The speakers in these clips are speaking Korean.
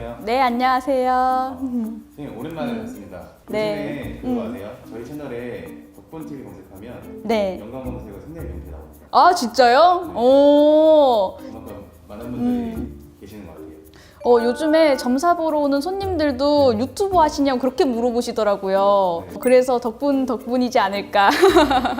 안녕하세요. 네, 안녕하세요. 선생님 오랜만에 뵙습니다. 네. 요즘에 그거 아세요? 저희 채널에 덕분TV 검색하면 네. 연관 검색어 생략 이렇게 나옵니다. 아, 진짜요? 오. 그만큼 많은 분들이 계시는 것 같아요. 요즘에 점사 보러 오는 손님들도 유튜브 하시냐고 그렇게 물어보시더라고요. 네. 그래서 덕분이지 않을까.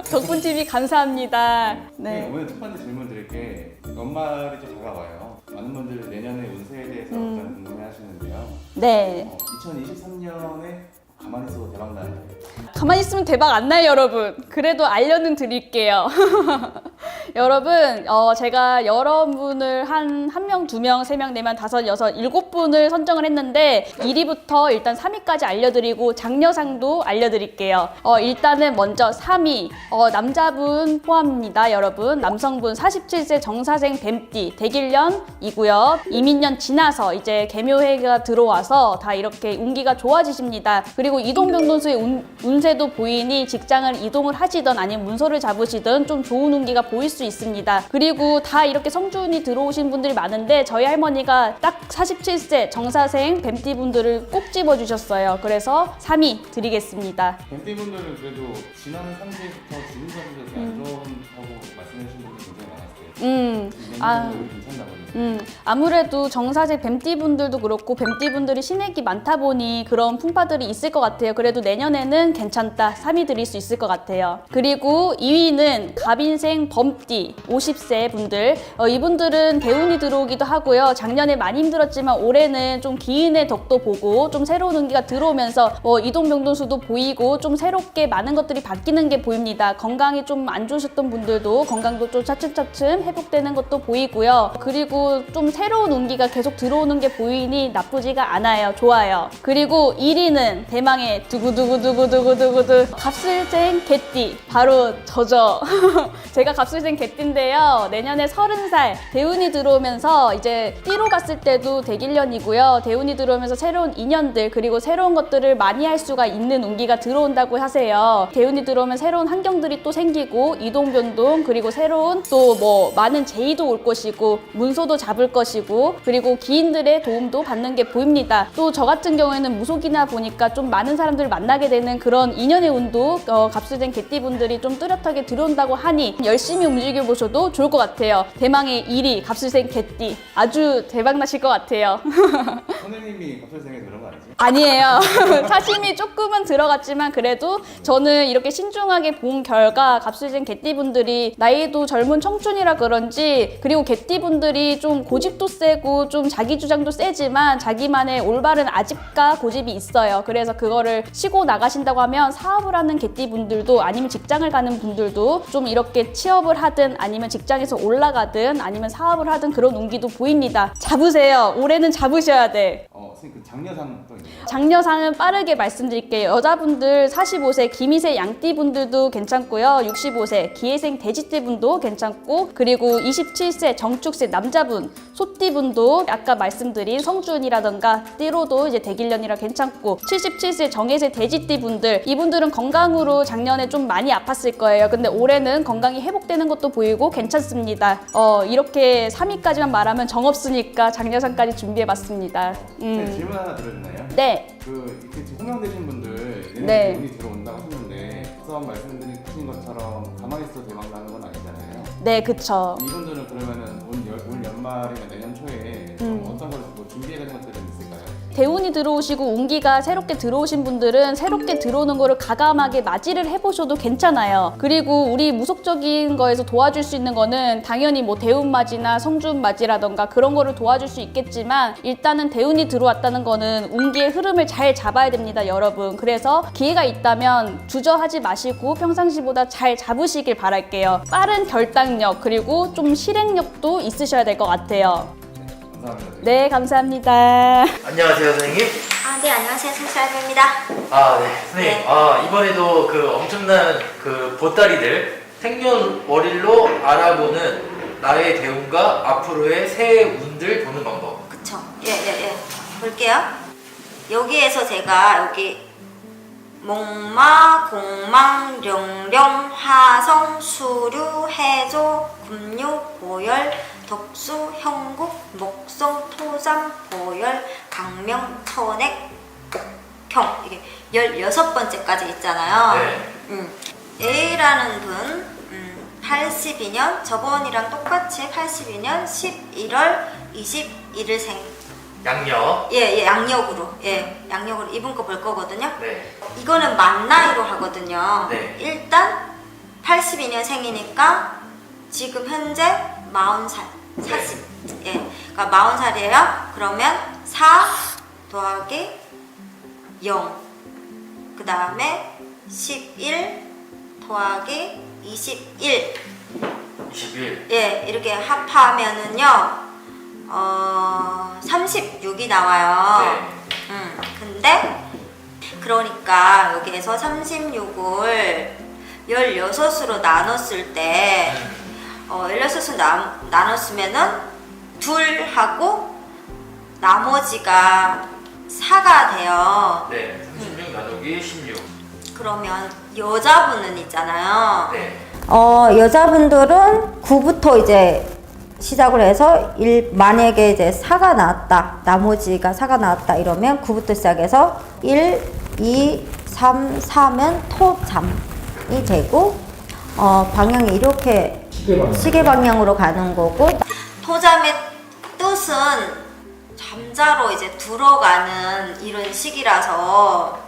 덕분TV 감사합니다. 네. 네. 오늘 첫 번째 질문 드릴게 연말이 좀 다가와요. 많은 분들 내년의 운세에 대해서 가장 궁금해 하시는데요. 네. 2023년에 가만히 있어도 대박 나는 거예요. 가만히 있으면 대박 안 나요, 여러분. 그래도 알려는 드릴게요. 여러분, 제가 여러분을 한 명, 2명, 3명, 4명, 5, 6, 7분을 선정을 했는데 1위부터 일단 3위까지 알려드리고 장려상도 알려드릴게요. 일단은 먼저 3위, 남자분 포함입니다, 여러분. 남성분 47세 정사생 뱀띠, 대길년이고요. 이민년 지나서 이제 개묘해가 들어와서 다 이렇게 운기가 좋아지십니다. 그리고 이동병동수의 운세도 보이니 직장을 이동을 하시던 아니면 문서를 잡으시든 좀 좋은 운기가 보일 수 있습니다. 그리고 다 이렇게 성주운이 들어오신 분들이 많은데 저희 할머니가 딱 47세 정사생 뱀띠 분들을 꼭 집어주셨어요. 그래서 3위 드리겠습니다. 뱀띠 분들은 그래도 지난 3주부터 지금까지도 안 좋다고 말씀해 주신 분들이 굉장히 많았어요. 괜찮다고요. 아무래도 정사생 뱀띠 분들도 그렇고 뱀띠 분들이 신액이 많다 보니 그런 풍파들이 있을 것 같아요. 그래도 내년에는 괜찮다. 3위 드릴 수 있을 것 같아요. 그리고 2위는 갑인생 범띠 50세 분들. 이분들은 대운이 들어오기도 하고요. 작년에 많이 힘들었지만 올해는 좀 기인의 덕도 보고 좀 새로운 운기가 들어오면서 이동병동수도 보이고 좀 새롭게 많은 것들이 바뀌는 게 보입니다. 건강이 좀 안 좋으셨던 분들도 건강도 좀 차츰차츰 회복되는 것도 보이고요. 그리고 좀 새로운 운기가 계속 들어오는 게 보이니 나쁘지가 않아요. 좋아요. 그리고 1위는 대망의 두구두구두구두구두구두 갑술생 개띠 바로 저죠. 제가 갑술생 개띠인데요. 내년에 30살 대운이 들어오면서 이제 띠로 봤을 때도 대길년이고요. 대운이 들어오면서 새로운 인연들 그리고 새로운 것들을 많이 할 수가 있는 운기가 들어온다고 하세요. 대운이 들어오면 새로운 환경들이 또 생기고 이동변동 그리고 새로운 또 뭐 많은 제의도 올 것이고 문서도 잡을 것이고 그리고 기인들의 도움도 받는 게 보입니다. 또 저 같은 경우에는 무속이나 보니까 좀 많은 사람들을 만나게 되는 그런 인연의 운도 갑술생 개띠분들이 좀 뚜렷하게 들어온다고 하니 열심히 움직여 보셔도 좋을 것 같아요. 대망의 1위 갑술생 개띠 아주 대박 나실 것 같아요. 선생님이 갑술생에 들어간 거 아니지? 아니에요. 사심이 조금은 들어갔지만 그래도 저는 이렇게 신중하게 본 결과 갑술생 개띠분들이 나이도 젊은 청춘이라 그런지 그리고 개띠분들이 좀 고집도 세고 좀 자기 주장도 세지만 자기만의 올바른 아집과 고집이 있어요. 그래서 그거를 치고 나가신다고 하면 사업을 하는 개띠분들도 아니면 직장을 가는 분들도 좀 이렇게 취업을 하든 아니면 직장에서 올라가든 아니면 사업을 하든 그런 운기도 보입니다. 잡으세요. 올해는 잡으셔야 돼. 선생님 그 장려상 또 있나요? 장려상은 빠르게 말씀드릴게요. 여자분들 45세 기미세 양띠분들도 괜찮고요. 65세 기해생 돼지띠분도 괜찮고 그리고 27세 정축세 남자분 소띠분도 아까 말씀드린 성주운이라던가 띠로도 이제 대길년이라 괜찮고 77세 정해세 돼지띠분들 이분들은 건강으로 작년에 좀 많이 아팠을 거예요. 근데 올해는 건강이 회복되는 것도 보이고 괜찮습니다. 이렇게 3위까지만 말하면 정없으니까 장려상까지 준비해봤습니다. 질문 하나 드려주나요? 네. 이렇게 호명되신 분들 내년에 네. 운이 들어온다고 하셨는데 앞서 말씀드린 것처럼 가만히 있어도 대박 나는 건 아니잖아요. 네, 그쵸. 이분들은 그러면은 올 연말이나 내년 초에 좀 어떤 걸 준비해야 되는 것들은 있을까요? 대운이 들어오시고 운기가 새롭게 들어오신 분들은 새롭게 들어오는 거를 가감하게 맞이를 해보셔도 괜찮아요. 그리고 우리 무속적인 거에서 도와줄 수 있는 거는 당연히 뭐 대운맞이나 성주운맞이라던가 그런 거를 도와줄 수 있겠지만 일단은 대운이 들어왔다는 거는 운기의 흐름을 잘 잡아야 됩니다, 여러분. 그래서 기회가 있다면 주저하지 마시고 평상시보다 잘 잡으시길 바랄게요. 빠른 결단력 그리고 좀 실행력도 있으셔야 될 것 같아요. 감사합니다. 네, 감사합니다. 안녕하세요, 선생님. 네, 안녕하세요. 성철입니다. 네, 선생님. 네. 이번에도 그 엄청난 그 보따리들 생년월일로 알아보는 나의 대운과 앞으로의 새해 운들 보는 방법. 그쵸. 예. 볼게요. 여기에서 제가 여기 목마, 공망, 령령, 화성, 수류, 해조, 금요, 보열, 덕수, 형국, 목성, 토장, 보열, 장명, 천액, 옥형 이게 16번째까지 있잖아요. 네. A라는 분 82년 저번이랑 똑같이 82년 11월 21일 생. 양력. 예, 양력으로. 예, 양력으로 이분 거 볼 거거든요. 네. 이거는 만 나이로 하거든요. 네. 일단 82년 생이니까 지금 현재 40살. 40. 예. 그러니까 40살이에요. 그러면 4 더하기 0. 그 다음에 11 더하기 21. 21. 예, 이렇게 합하면은요, 36이 나와요. 네. 근데, 그러니까 여기에서 36을 16으로 나눴을 때, 16으로 나눴으면은, 둘하고 나머지가 4가 돼요. 네. 36 나누기 16. 그러면 여자분은 있잖아요. 네. 여자분들은 9부터 이제 시작을 해서 만약에 이제 4가 나왔다. 나머지가 4가 나왔다. 이러면 9부터 시작해서 1, 2, 3, 4면 토잠이 되고 방향이 이렇게 시계 방향으로 가는 거고 토잠의 뜻은 잠자로 이제 들어가는 이런 시기라서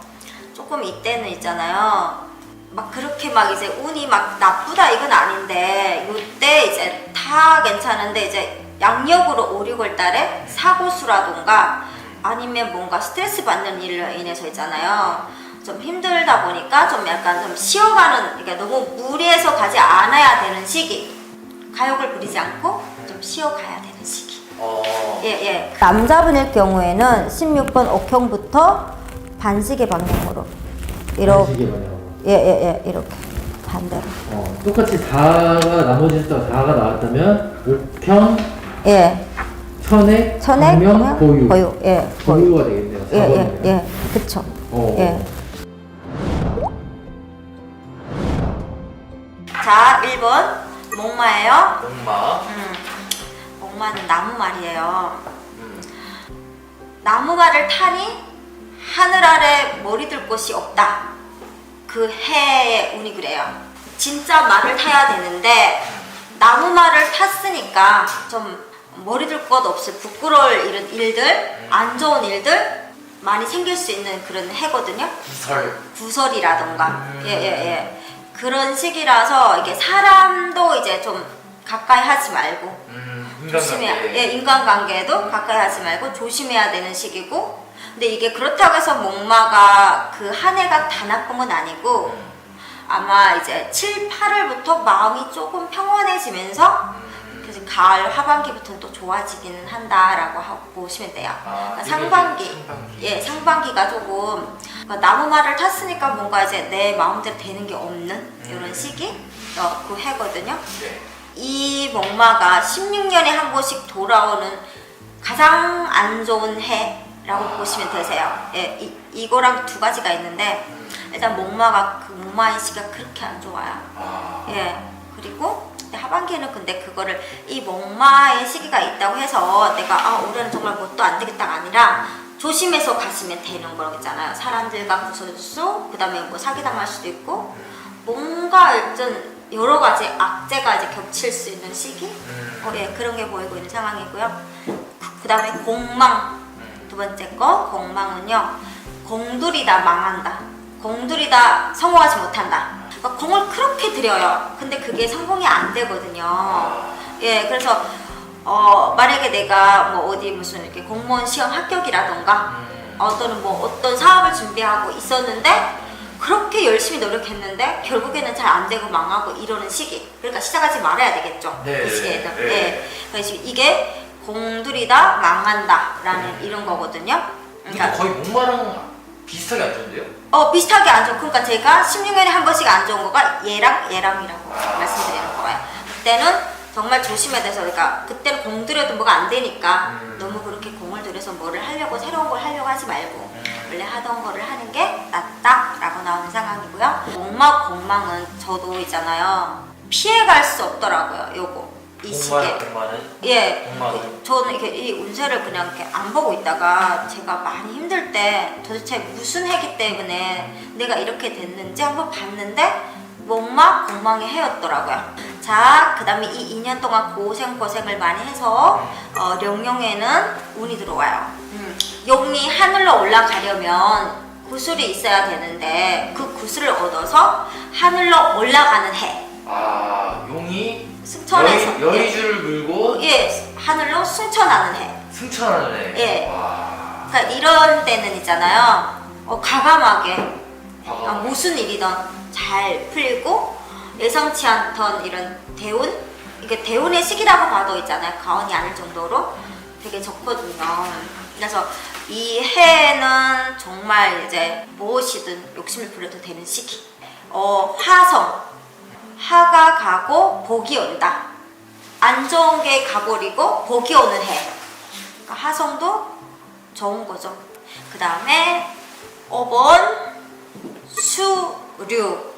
조금 이때는 있잖아요. 막 그렇게 막 이제 운이 막 나쁘다 이건 아닌데 요때 이제 다 괜찮은데 이제 양력으로 5, 6월 달에 사고수라던가 아니면 뭔가 스트레스 받는 일로 인해서 있잖아요. 좀 힘들다 보니까 좀 약간 좀 쉬어가는, 그러니까 너무 무리해서 가지 않아야 되는 시기. 가욕을 부리지 않고 좀 쉬어가야 되는 시기. 예. 남자분일 경우에는 16번 옥형부터 반시계 방향으로 이렇게 이렇게 반대로 똑같이 4가 나머지 숫자가 4가 나왔다면 옥형, 예 천액, 천액, 방명, 보유. 예 보유가 되겠네요. 4번이면. 예 그쵸. 예. 자 1번 목마예요. 목마. 목마는 나무말이에요. 나무말을 타니 하늘 아래 머리 들 곳이 없다. 그 해의 운이 그래요. 진짜 말을 타야 되는데 나무말을 탔으니까 좀 머리 들 곳 없을 부끄러울 이런 일들, 안 좋은 일들 많이 생길 수 있는 그런 해거든요. 구설이라던가 예. 그런 시기라서 이게 사람도 이제 좀 가까이 하지 말고 조심해야. 예, 인간관계도 가까이 하지 말고 조심해야 되는 시기고. 근데 이게 그렇다고 해서 목마가 그 한 해가 다 나쁜 건 아니고 아마 이제 7, 8월부터 마음이 조금 평온해지면서 그래서 가을 하반기부터는 또 좋아지기는 한다라고 보시면 돼요. 그러니까 상반기. 예, 상반기가 조금 그러니까 나무말을 탔으니까 뭔가 이제 내 마음대로 되는 게 없는 이런 시기 그 해거든요. 네. 이 목마가 16년에 한 번씩 돌아오는 가장 안 좋은 해라고 보시면 되세요. 예, 이거랑 두 가지가 있는데 일단 목마가 그 목마의 시기가 그렇게 안 좋아요. 예, 그리고 하반기에는 근데 그거를 이 목마의 시기가 있다고 해서 내가 올해는 정말 뭣도 안 되겠다가 아니라 조심해서 가시면 되는 거잖아요. 사람들과 구설수, 그 다음에 뭐 사기당할 수도 있고 뭔가 일단 여러 가지 악재가 이제 겹칠 수 있는 시기? 예, 그런 게 보이고 있는 상황이고요. 그 다음에 공망. 두 번째 거, 공망은요. 공들이다 망한다. 공들이다 성공하지 못한다. 그러니까 공을 그렇게 들여요. 근데 그게 성공이 안 되거든요. 예, 그래서 만약에 내가 뭐 어디 무슨 이렇게 공무원 시험 합격이라던가 또는 뭐 어떤 사업을 준비하고 있었는데 그렇게 열심히 노력했는데 결국에는 잘 안 되고 망하고 이러는 시기. 그러니까 시작하지 말아야 되겠죠. 네, 이 시기에는. 네. 예. 그래서 이게 공들이다 망한다라는 이런 거거든요. 그러니까 거의 목마랑 비슷하게 안 좋은데요? 비슷하게 안 좋고, 그러니까 제가 16년에 한 번씩 안 좋은 거가 얘랑이라고 말씀드리는 거예요. 그때는 정말 조심해야 돼서, 그러니까 그때는 공 들여도 뭐가 안 되니까 너무 그렇게 공을 들여서 뭐를 하려고 새로운 걸 하려고 하지 말고 원래 하던 거를 하는 게 낫다라고 나오는 상황이고요. 목마 공망은 저도 있잖아요. 피해갈 수 없더라고요. 요거 이 시기에. 공만은 예, 공만은 저는 이렇게 이 운세를 그냥 이렇게 안 보고 있다가 제가 많이 힘들 때 도대체 무슨 해기 때문에 내가 이렇게 됐는지 한번 봤는데 목막 공망의 해였더라고요. 자, 그 다음에 이 2년 동안 고생을 많이 해서 령용에는 운이 들어와요. 용이 하늘로 올라가려면 구슬이 있어야 되는데 그 구슬을 얻어서 하늘로 올라가는 해. 아 용이 승천해서 여의주를 물고 예, 하늘로 승천하는 해. 승천하는 애. 예. 와. 그러니까 이런 때는 있잖아요. 과감하게 과거. 무슨 일이든 잘 풀리고 예상치 않던 이런 대운, 이게 대운의 시기라고 봐도 있잖아요. 가언이 아닐 정도로 되게 적거든요. 그래서 이 해는 정말 이제 무엇이든 욕심을 부려도 되는 시기. 화성, 하가 가고 복이 온다. 안 좋은 게 가버리고 복이 오는 해. 그러니까 하성도 좋은 거죠. 그 다음에 5번 수류. 수류.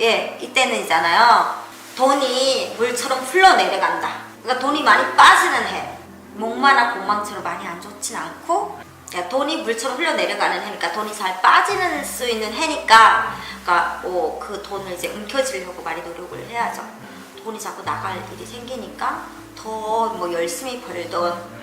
예, 이때는 있잖아요. 돈이 물처럼 흘러내려간다. 그러니까 돈이 많이 빠지는 해. 목마나 공망처럼 많이 안 좋진 않고, 그러니까 돈이 물처럼 흘러내려가는 해니까 돈이 잘 빠지는 수 있는 해니까, 그러니까 그 돈을 이제 움켜쥐려고 많이 노력을 해야죠. 돈이 자꾸 나갈 일이 생기니까 더 뭐 열심히 벌던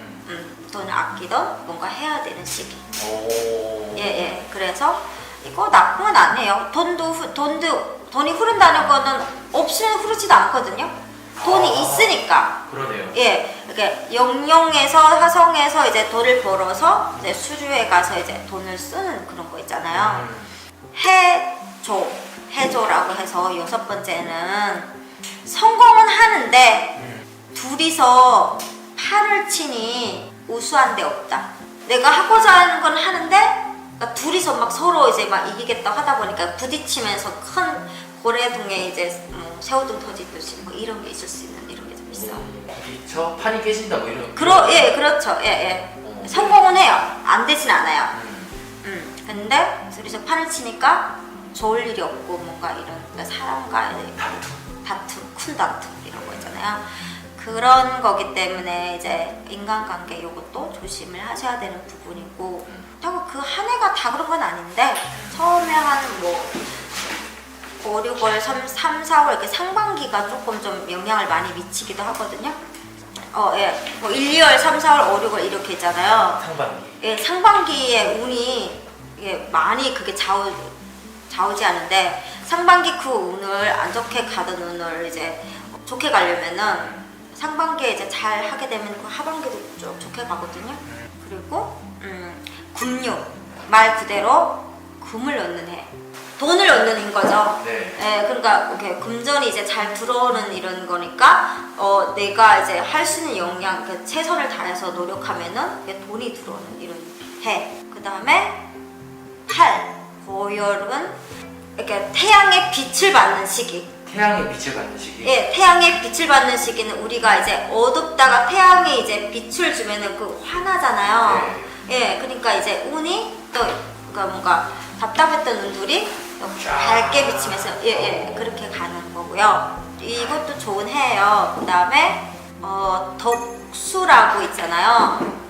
돈을 아끼던 뭔가 해야 되는 시기. 오. 예. 그래서 이거 나쁘면 안 해요. 돈이 흐른다는 거는 없이는 흐르지도 않거든요. 돈이 있으니까. 그러네요. 예, 이렇게 영영에서 화성에서 이제 돈을 벌어서 이제 수류에 가서 이제 돈을 쓰는 그런 거 있잖아요. 해조라고 해서 6번째는 성공은 하는데 둘이서 판을 치니 우수한 데 없다. 내가 하고자 하는 건 하는데 그러니까 둘이서 막 서로 이제 막 이기겠다 하다 보니까 부딪히면서 큰 고래등에 이제 새우등 터지듯이 뭐 이런 게 있을 수 있는 이런 게 좀 있어. 부딪혀 판이 깨진다 뭐 이런. 예, 그렇죠. 예. 성공은 해요. 안 되진 않아요. 근데 둘이서 판을 치니까 좋을 일이 없고 뭔가 이런 그러니까 사람과의 다툼, 큰 다툼 이런 거 있잖아요. 그런 거기 때문에 이제 인간관계 요것도 조심을 하셔야 되는 부분이고 그렇다고 그 한 해가 다 그런 건 아닌데 처음에 한 뭐 5, 6월, 3, 4월 이렇게 상반기가 조금 좀 영향을 많이 미치기도 하거든요. 예. 뭐 1, 2월, 3, 4월, 5, 6월 이렇게 있잖아요. 상반기. 예, 상반기에 운이 많이 그게 좌우지하는데 상반기 그 운을 안 좋게 가던 운을 이제 좋게 가려면은 상반기에 이제 잘 하게 되면 그 하반기도 좀 좋게 가거든요. 그리고 금융 말 그대로 금을 얻는 해, 돈을 얻는 해인 거죠. 네. 예, 그러니까 이렇게 금전이 이제 잘 들어오는 이런 거니까 내가 이제 할 수 있는 역량, 그러니까 최선을 다해서 노력하면은 이게 돈이 들어오는 이런 해. 그 다음에 8 고열은 이렇게 태양의 빛을 받는 시기. 태양의 빛을 받는 시기. 예, 태양의 빛을 받는 시기는 우리가 이제 어둡다가 태양이 이제 빛을 주면은 그 환하잖아요. 예, 그러니까 이제 운이 또 그러니까 뭔가 답답했던 눈들이 또 밝게 비치면서 그렇게 가는 거고요. 이것도 좋은 해예요. 그 다음에 덕수라고 있잖아요.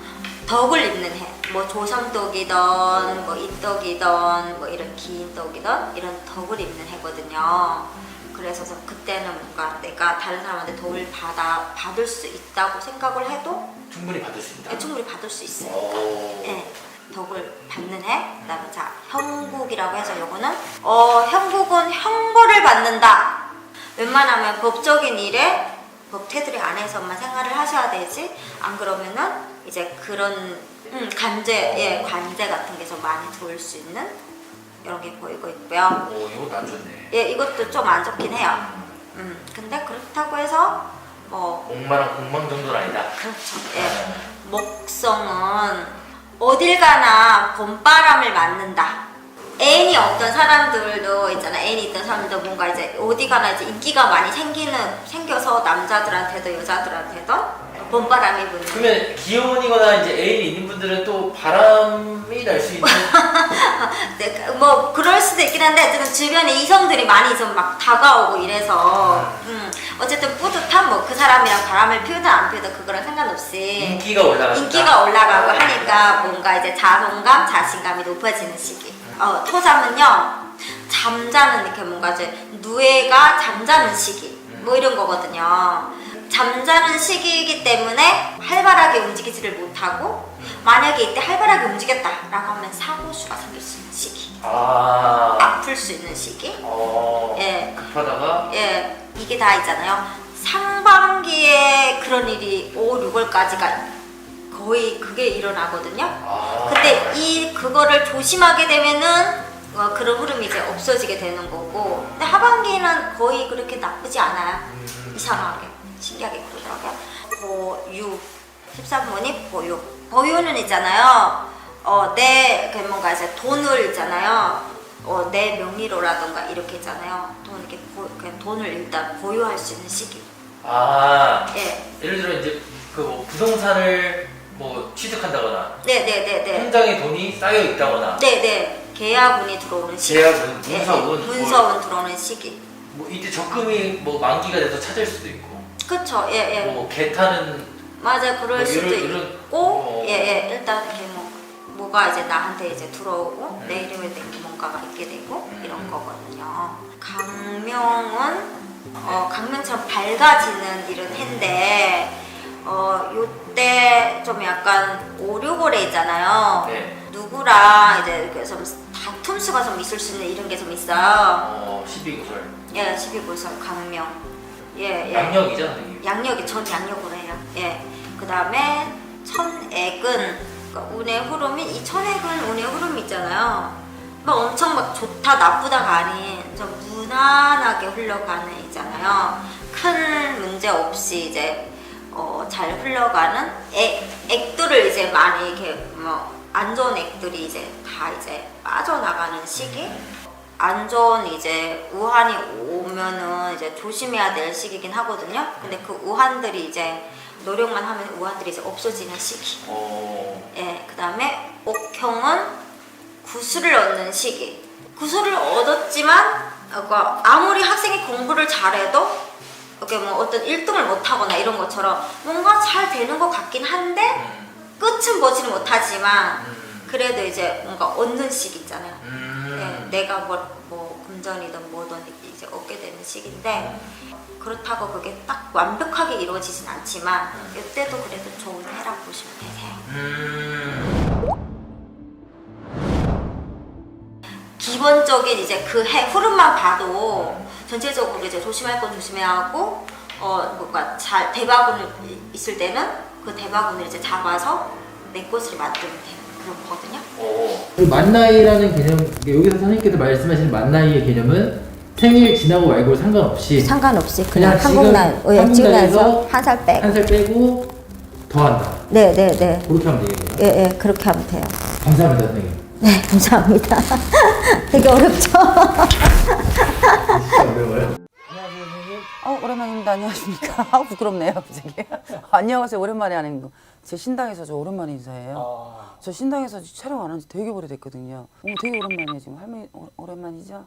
덕을 입는 해. 뭐 조상덕이든 뭐 인덕이든 뭐 이런 기인덕이든 이런 덕을 입는 해거든요. 그래서 그때는 뭔가 내가 다른 사람한테 덕을 받을 수 있다고 생각을 해도 충분히 받을 수 있다. 충분히 받을 수 있어요. 오. 예, 덕을 받는 해. 그다음에 자 형국이라고 해서 요거는 형국은 형벌을 받는다. 웬만하면 법적인 일에 법 테두리 안에서만 생활을 하셔야 되지. 안 그러면은 이제 그런 관제 같은 게 좀 많이 들어올 수 있는 이런 게 보이고 있고요. 오, 이것도 안 좋네. 예, 이것도 좀 안 좋긴 해요. 근데 그렇다고 해서 뭐 옥마랑 공망 정도는 아니다. 그렇죠. 예. 목성은 어딜 가나 봄바람을 맞는다. 애인이 없던 사람들도 있잖아. 애인이 있던 사람들도 뭔가 이제 어디 가나 이제 인기가 많이 생겨서 남자들한테도 여자들한테도 봄바람이 부는. 그러면 기혼이거나 이제 애인이 있는 분들은 또 바람이 날 수 있는. 네, 뭐 그럴 수도 있긴 한데 지금 주변에 이성들이 많이 좀 막 다가오고 이래서 어쨌든 뿌듯한 뭐 그 사람이랑 바람을 피우든 안 피우든 그거랑 상관없이 인기가 올라간다. 인기가 올라가고 하니까 뭔가 이제 자존감, 자신감이 높아지는 시기. 토삼은요 잠자는 이렇게 뭔가 이제 누에가 잠자는 시기 뭐 이런 거거든요. 잠자는 시기이기 때문에 활발하게 움직이지를 못하고 만약에 이때 활발하게 움직였다라고 하면 사고수가 생길 수 있는 시기. 아플 수 있는 시기. 예. 급하다가. 예. 이게 다 있잖아요. 상반기에 그런 일이 5, 6월까지가 거의 그게 일어나거든요. 근데 그거를 조심하게 되면은 그런 흐름이 이제 없어지게 되는 거고. 근데 하반기는 거의 그렇게 나쁘지 않아요. 이상하게. 신기하게 그러더라고요. 보유 13번이 보유. 보유는 있잖아요. 내 뭔가 이제 돈을 있잖아요. 내 명의로라던가 이렇게 있잖아요. 그냥 돈을 일단 보유할 수 있는 시기. 예. 예를 들어 이제 그 뭐 부동산을 뭐 취득한다거나. 네네네네. 통장에 돈이 쌓여 있다거나. 네네. 계약운이 들어오는 시기. 계약운, 예, 문서운. 문서운 들어오는 시기. 뭐 이때 적금이 뭐 만기가 돼서 찾을 수도 있고. 그쵸. 예, 예. 뭐 개 타는. 맞아요. 그럴 뭐 수도 이런- 있고, 예, 예. 일단 이렇게 뭐가 이제 나한테 이제 들어오고, 내 이름에 된 뭔가가 있게 되고, 이런 거거든요. 강명처럼 밝아지는 이런 해인데, 요때 좀 약간 5, 6월에 있잖아요. 네. 누구랑 이제 이렇게 좀 다툼수가 좀 있을 수 있는 이런 게 좀 있어요. 12구설. 예, 12구설 강명. 예, 예. 양력이죠, 선생님. 양력이 전 양력으로 해요. 예. 그 다음에 천액은 그러니까 운의 흐름이 이 천액은 운의 흐름이 있잖아요. 막 엄청 막 좋다 나쁘다가 아닌 좀 무난하게 흘러가는 있잖아요. 큰 문제 없이 이제 잘 흘러가는 액들을 이제 많이 이렇게 뭐 안 좋은 액들이 이제 다 이제 빠져나가는 시기. 안 좋은 이제 우환이 오면은 이제 조심해야 될 시기긴 하거든요. 근데 그 우환들이 이제 노력만 하면 우환들이 이제 없어지는 시기. 예, 그 다음에 옥형은 구술을 얻는 시기. 구술을 얻었지만 아무리 학생이 공부를 잘해도 이렇게 뭐 어떤 1등을 못하거나 이런 것처럼 뭔가 잘 되는 것 같긴 한데 끝은 보지는 못하지만 그래도 이제 뭔가 얻는 시기 있잖아요. 네, 내가 뭐 금전이든 뭐든 이제 얻게 되는 시기인데 그렇다고 그게 딱 완벽하게 이루어지진 않지만 이때도 그래도 좋은 해라고 보시면 되세요. 기본적인 이제 그 해 흐름만 봐도 전체적으로 이제 조심할 건 조심해야 하고 뭔가 잘 대박운이 있을 때는 그 대박운을 이제 잡아서 내 것을 만들면 되는 그런 거거든요. 그 만나이라는 개념, 여기서 선생님께서 말씀하시는 만나이의 개념은 생일 지나고 말고 상관없이 그냥 지금 한국날에서 한 살 빼고. 한 살 빼고 더한다. 네네네. 그렇게 하면 되겠네요. 예, 예, 그렇게 하면 돼요. 감사합니다, 선생님. 네, 감사합니다. 되게 어렵죠? 진짜 어려워요. 안녕하세요, 선생님. 오랜만입니다. 안녕하십니까? 부끄럽네요, 갑자기. 안녕하세요. 오랜만에 하는 거. 제 신당에서 저 오랜만에 인사해요. 저 신당에서 촬영 안 한 지 되게 오래됐거든요. 되게 오랜만이에요, 지금. 할머니, 오랜만이죠?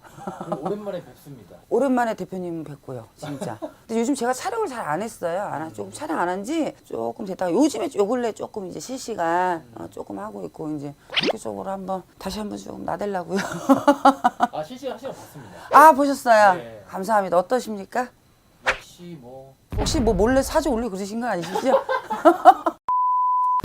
오랜만에 뵙습니다. 오랜만에 대표님 뵙고요, 진짜. 근데 요즘 제가 촬영을 잘 안 했어요. 조금 촬영 안 한 지 조금 됐다가 요즘에 요 근래 조금 이제 실시간 조금 하고 있고 이제 본격적으로 다시 한번 좀 나대려고요. 실시간 시간 봤습니다. 아, 보셨어요? 네. 감사합니다. 어떠십니까? 혹시 뭐 몰래 사진 올리고 그러신 거 아니시죠?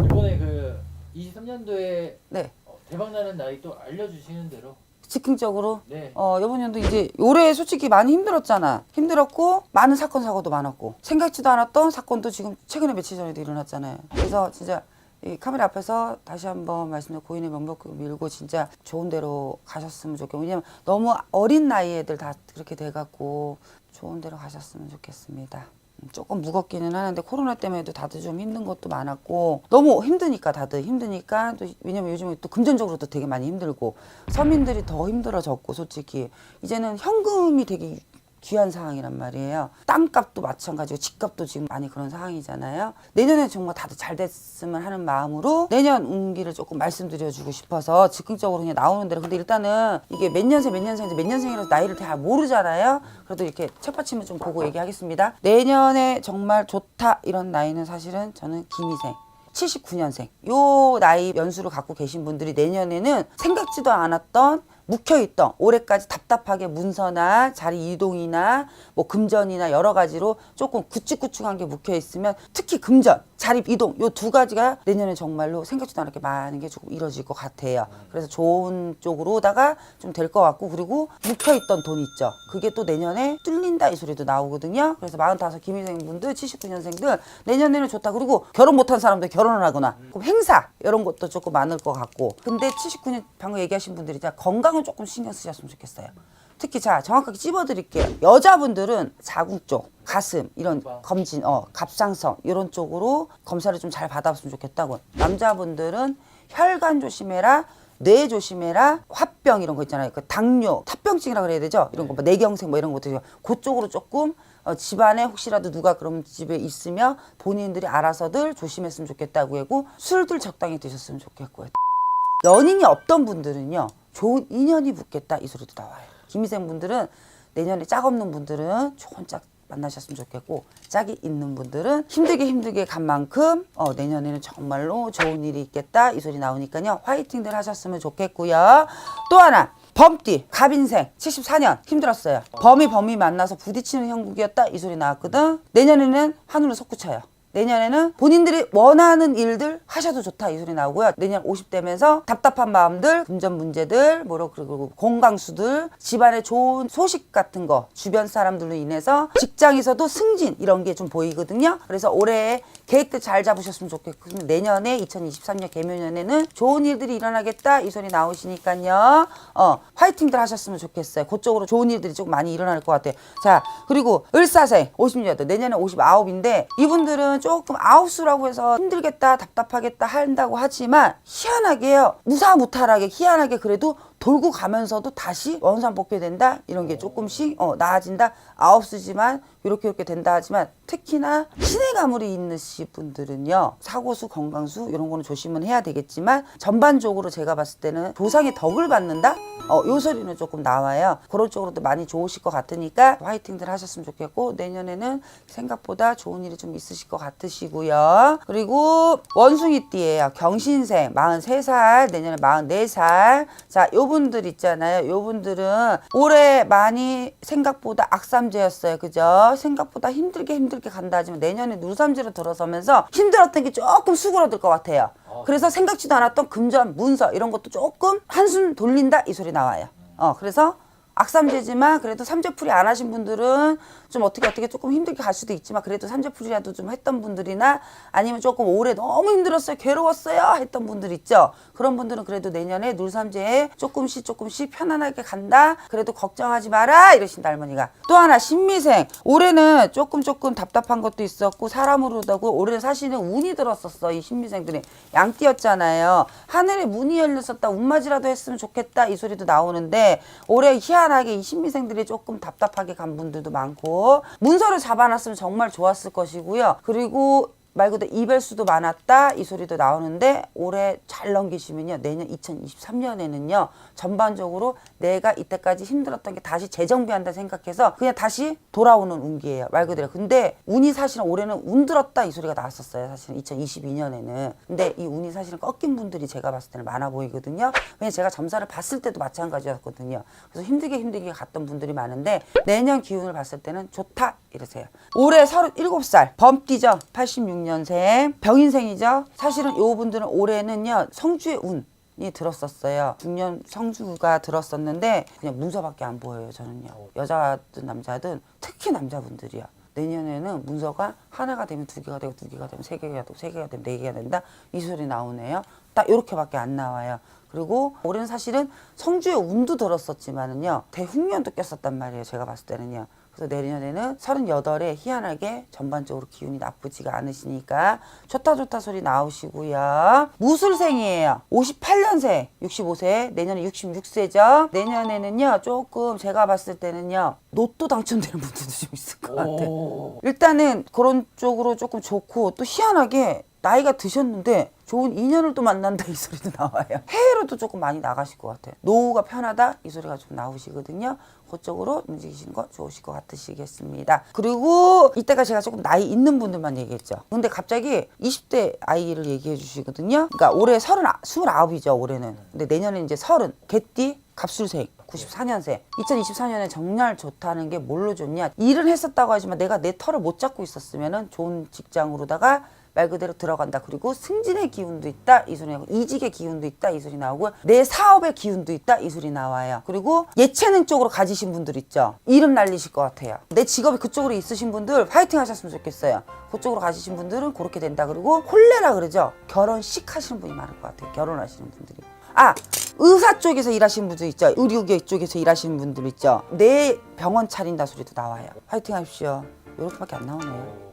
이번에 그 23년도에 네. 대박나는 나이 또 알려주시는 대로 즉흥적으로 네. 이번 연도 이제 올해 솔직히 많이 힘들었잖아. 힘들었고 많은 사건 사고도 많았고 생각지도 않았던 사건도 지금 최근에 며칠 전에도 일어났잖아요. 그래서 진짜 이 카메라 앞에서 다시 한번 말씀드려 고인의 명복을 밀고 진짜 좋은 데로 가셨으면 좋겠고 왜냐면 너무 어린 나이 애들 다 그렇게 돼갖고 좋은 데로 가셨으면 좋겠습니다. 조금 무겁기는 하는데 코로나 때문에도 다들 좀 힘든 것도 많았고 너무 힘드니까 다들 힘드니까 또 왜냐면 요즘에 또 금전적으로도 되게 많이 힘들고 서민들이 더 힘들어졌고 솔직히 이제는 현금이 되게 귀한 상황이란 말이에요. 땅값도 마찬가지고 집값도 지금 많이 그런 상황이잖아요. 내년에 정말 다들 잘 됐으면 하는 마음으로 내년 운기를 조금 말씀드려주고 싶어서 즉흥적으로 그냥 나오는 대로. 근데 일단은 이게 몇 년생이라서 나이를 잘 모르잖아요. 그래도 이렇게 책받침을 좀 보고 얘기하겠습니다. 내년에 정말 좋다 이런 나이는 사실은 저는 김희생 79년생 요 나이 연수를 갖고 계신 분들이 내년에는 생각지도 않았던 묵혀있던 올해까지 답답하게 문서나 자리 이동이나 뭐 금전이나 여러 가지로 조금 구축구축한 게 묵혀있으면 특히 금전, 자리 이동 요 두 가지가 내년에 정말로 생각지도 않게 많은 게 조금 이루어질 것 같아요. 그래서 좋은 쪽으로다가 좀 될 것 같고 그리고 묵혀있던 돈 있죠. 그게 또 내년에 뚫린다 이 소리도 나오거든요. 그래서 45 김희생분들 79년생들 내년에는 좋다. 그리고 결혼 못한 사람들 결혼을 하거나 행사 이런 것도 조금 많을 것 같고 근데 79년 방금 얘기하신 분들이 건강을 조금 신경 쓰셨으면 좋겠어요. 특히 자 정확하게 찝어드릴게요. 여자분들은 자궁 쪽, 가슴 이런 검진, 갑상선 이런 쪽으로 검사를 좀 잘 받아봤으면 좋겠다고. 남자분들은 혈관 조심해라, 뇌 조심해라, 화병 이런 거 있잖아요. 그 당뇨, 탑병증이라 그래야 되죠. 이런 거, 뭐 뇌경색 뭐 이런 것들 그쪽으로 조금 집안에 혹시라도 누가 그런 집에 있으면 본인들이 알아서들 조심했으면 좋겠다고 하고 술들 적당히 드셨으면 좋겠고요. 연인이 없던 분들은요. 좋은 인연이 붙겠다 이 소리도 나와요. 김희생 분들은 내년에 짝 없는 분들은 좋은 짝 만나셨으면 좋겠고 짝이 있는 분들은 힘들게 간 만큼 내년에는 정말로 좋은 일이 있겠다 이 소리 나오니까요. 화이팅들 하셨으면 좋겠고요. 또 하나 범띠 갑인생 74년 힘들었어요. 범이 만나서 부딪히는 형국이었다 이 소리 나왔거든. 내년에는 하늘로 솟구쳐요. 내년에는 본인들이 원하는 일들 하셔도 좋다 이 소리 나오고요. 내년 50대면서 답답한 마음들, 금전 문제들, 그리고 건강수들, 집안에 좋은 소식 같은 거, 주변 사람들로 인해서 직장에서도 승진 이런 게 좀 보이거든요. 그래서 올해 계획들 잘 잡으셨으면 좋겠고 내년에 2023년 개묘년에는 좋은 일들이 일어나겠다 이 소리 나오시니까요. 화이팅들 하셨으면 좋겠어요. 그쪽으로 좋은 일들이 조금 많이 일어날 것 같아요. 자 그리고 을사생 50년 내년에 59인데 이분들은 조금 아웃수라고 해서 힘들겠다 답답하겠다 한다고 하지만 희한하게요. 무사무탈하게 희한하게 그래도 돌고 가면서도 다시 원상복귀된다 이런 게 조금씩 나아진다. 아홉수지만 이렇게 된다 하지만 특히나 신의 가물이 있으신 분들은요. 사고수 건강수 이런 거는 조심은 해야 되겠지만 전반적으로 제가 봤을 때는 조상의 덕을 받는다 요 소리는 조금 나와요. 그런 쪽으로도 많이 좋으실 것 같으니까 화이팅들 하셨으면 좋겠고 내년에는 생각보다 좋은 일이 좀 있으실 것 같으시고요. 그리고 원숭이띠예요. 경신생 43살 내년에 44살 자 요분들 있잖아요. 요분들은 올해 많이 생각보다 악삼재였어요. 그죠? 생각보다 힘들게 간다 하지만 내년에 누삼재로 들어서면서 힘들었던 게 조금 수그러들 것 같아요. 그래서 생각지도 않았던 금전, 문서 이런 것도 조금 한숨 돌린다 이 소리 나와요. 그래서 악삼재지만 그래도 삼재풀이 안 하신 분들은 좀 어떻게 조금 힘들게 갈 수도 있지만 그래도 삼재풀이라도 좀 했던 분들이나 아니면 조금 올해 너무 힘들었어요 괴로웠어요 했던 분들 있죠. 그런 분들은 그래도 내년에 눌삼재에 조금씩 편안하게 간다. 그래도 걱정하지 마라 이러신다 할머니가. 또 하나 신미생 올해는 조금 답답한 것도 있었고 사람으로다고 올해 사실은 운이 들었었어. 이 신미생들이 양띠였잖아요. 하늘에 문이 열렸었다 운맞이라도 했으면 좋겠다 이 소리도 나오는데 올해 희한하게 이 신미생들이 조금 답답하게 간 분들도 많고 문서를 잡아놨으면 정말 좋았을 것이고요. 그리고 말 그대로 이별수도 많았다 이 소리도 나오는데 올해 잘 넘기시면요. 내년 2023년에는요. 전반적으로 내가 이때까지 힘들었던 게 다시 재정비한다 생각해서 그냥 다시 돌아오는 운기예요. 말 그대로. 근데 운이 사실은 올해는 운 들었다 이 소리가 나왔었어요. 사실은 2022년에는. 근데 이 운이 사실은 꺾인 분들이 제가 봤을 때는 많아 보이거든요. 왜냐면 제가 점사를 봤을 때도 마찬가지였거든요. 그래서 힘들게 갔던 분들이 많은데 내년 기운을 봤을 때는 좋다 이러세요. 올해 37살 범띠죠. 86년생 병인생이죠. 사실은 요 분들은 올해는요 성주의 운이 들었었어요. 중년 성주가 들었었는데 그냥 문서밖에 안 보여요. 저는요. 여자든 남자든 특히 남자분들이요. 내년에는 문서가 하나가 되면 두 개가 되고 두 개가 되면 세 개가 되고 세 개가 되면 네 개가 된다. 이 소리 나오네요. 딱 이렇게밖에 안 나와요. 그리고 올해는 사실은 성주의 운도 들었었지만은요 대흉년도 꼈었단 말이에요. 제가 봤을 때는요. 그래서 내년에는 38에 희한하게 전반적으로 기운이 나쁘지가 않으시니까 좋다 소리 나오시고요. 무술생이에요. 58년생, 65세, 내년에 66세죠. 내년에는요 조금 제가 봤을 때는요 로또 당첨되는 분들도 좀 있을 것 같아요. 일단은 그런 쪽으로 조금 좋고 또 희한하게 나이가 드셨는데 좋은 인연을 또 만난다 이 소리도 나와요. 해외로도 조금 많이 나가실 것 같아요. 노후가 편하다 이 소리가 좀 나오시거든요. 그쪽으로 움직이시는 거 좋으실 것 같으시겠습니다. 그리고 이때가 제가 조금 나이 있는 분들만 얘기했죠. 근데 갑자기 20대 아이를 얘기해 주시거든요. 그러니까 올해 29이죠 올해는. 근데 내년에 이제 30 개띠 갑술생 94년생 2024년에 정말 좋다는 게 뭘로 좋냐, 일은 했었다고 하지만 내가 내 털을 못 잡고 있었으면 좋은 직장으로다가 말 그대로 들어간다. 그리고 승진의 기운도 있다 이 소리 나오고, 이직의 기운도 있다 이 소리 나오고, 내 사업의 기운도 있다 이 소리 나와요. 그리고 예체능 쪽으로 가지신 분들 있죠. 이름 날리실 것 같아요. 내 직업이 그쪽으로 있으신 분들 파이팅 하셨으면 좋겠어요. 그쪽으로 가시신 분들은 그렇게 된다. 그리고 혼례라 그러죠. 결혼식 하시는 분이 많을 것 같아요. 결혼하시는 분들이. 의사 쪽에서 일하시는 분들 있죠. 의료계 쪽에서 일하시는 분들 있죠. 내 병원 차린다 소리도 나와요. 파이팅 하십시오. 이렇게밖에 안 나오네요.